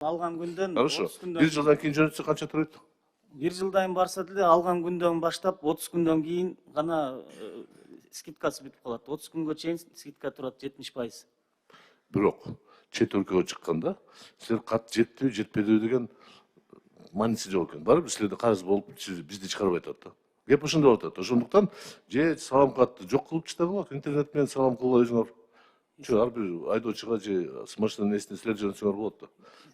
Алган күндөн Хорошо. 30 күндөн Бир жылдан кийин жөнөтсө канча турат? бир жылдан барса деле алган күндөн баштап 30 күндөн кийин гана скидкасы бүтүп калат. 30 күнгө чейин скидка турат 70%. Бирок чет өлкөгө чыкканда силер кат жетпи жетпедиби деген мааниси жок экен. Барып силерде карыз болуп бизди чыгарбай атат да. Кеп ошондо болуп атат. Ошондуктан же салам катты жок кылып таштадыңар, интернет менен салам кылгыла өзүңөр. Ар бир айдоочуга же с машинанын эсине силер жөнөтсөңөр болот да.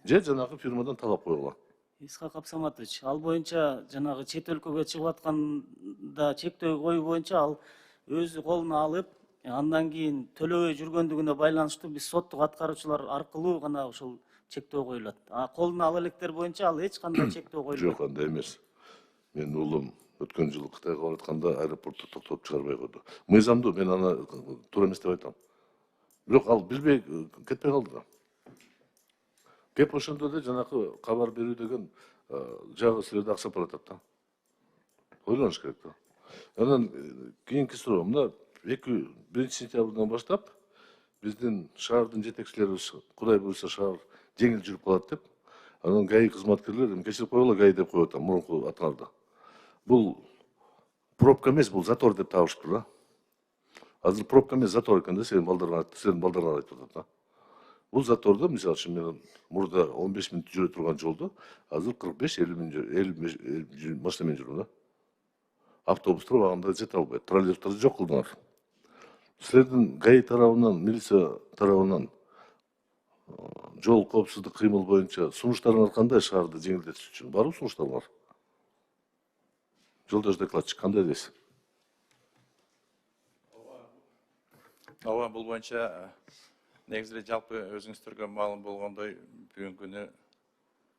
Же жанагы фирмадан талап койгула. Исхак Абсаматович, ал боюнча жанагы чет өлкөгө чыгып атканда чектөө коюу боюнча ал өзү колуна алып, андан кийин төлөбөй жүргөндүгүнө байланыштуу биз соттук аткаруучулар аркылуу гана ушул чектөө коюлат. Колуна ала электер боюнча ал эч кандай чектөө коюлбайт. Жок, андай эмес. Менин уулум өткөн жылы Кытайга барып атканда аэропортто токтотуп чыгарбай койду. Мыйзамдуу, мен аны туура эмес деп айтам. Бирок ал билбей кетпей калды да. Кеп ошондо да жанакы кабар берүү деген жагы силерде аксап баратат да. Ойлонуш керек да. Анан кийинки суроо, мына 1 сентябрдан баштап биздин шаардын жетекчилери Кудай буйруса шаар жеңил жүрүп калат деп, анан ГАИ кызматкерлери кечирип койгула ГАИ деп коюп атам мурунку атыңарда. Бул пробка эмес, бул затор деп табышыптыр да. Азыр пробка эмес, затор экен да, силердин балдарыңар айтып атат да. Бул затордо мисалы үчүн мен мурда 15 мүнөт жүрө турган жолдо азыр 45-50 машина менен жүрөм да. Автобустар убагында жете албайт, троллейбустарды жок кылдыңар. Силердин ГАИ тарабынан, милиция тарабынан жол коопсуздук кыймыл боюнча сунуштарыңар кандай шаарды жеңилдетиш үчүн? Барбы сунуштарыңар? Жолдош докладчик, кандай дейсиз? Ооба, бул боюнча негизинде жалпы өзүңүздөргө маалым болгондой бүгүнкү күнү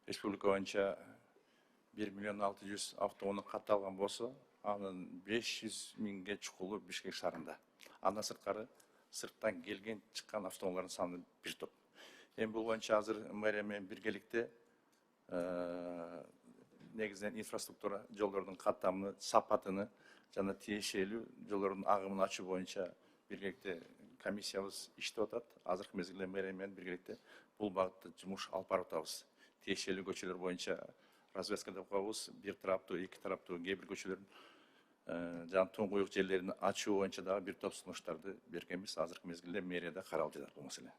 республика боюнча 1,6 миллион автоунаа катталган болсо, анын 500 миңге чукулу Бишкек шаарында. Андан сырттан келген чыккан автоунаалардын саны бир топ. Эми бул боюнча азыр мэрия менен биргеликте негизинен инфраструктура жолдордун каттамын, сапатыны жана тиешелүү жолдордун агымын ачуу боюнча биргеликте комиссиябыз иштеп атат. Азыркы мезгилде мэрия менен биргеликте бул багытта жумуш алып барып атабыз. Тиешелүү көчөлөр боюнча развязка деп коебуз, бир тараптуу, эки тараптуу кээ бир көчөлөрдүн жана туңгуюк жерлерин ачуу боюнча дагы бир топ сунуштарды бергенбиз. Азыркы мезгилде мэрияда каралып жатат бул маселе.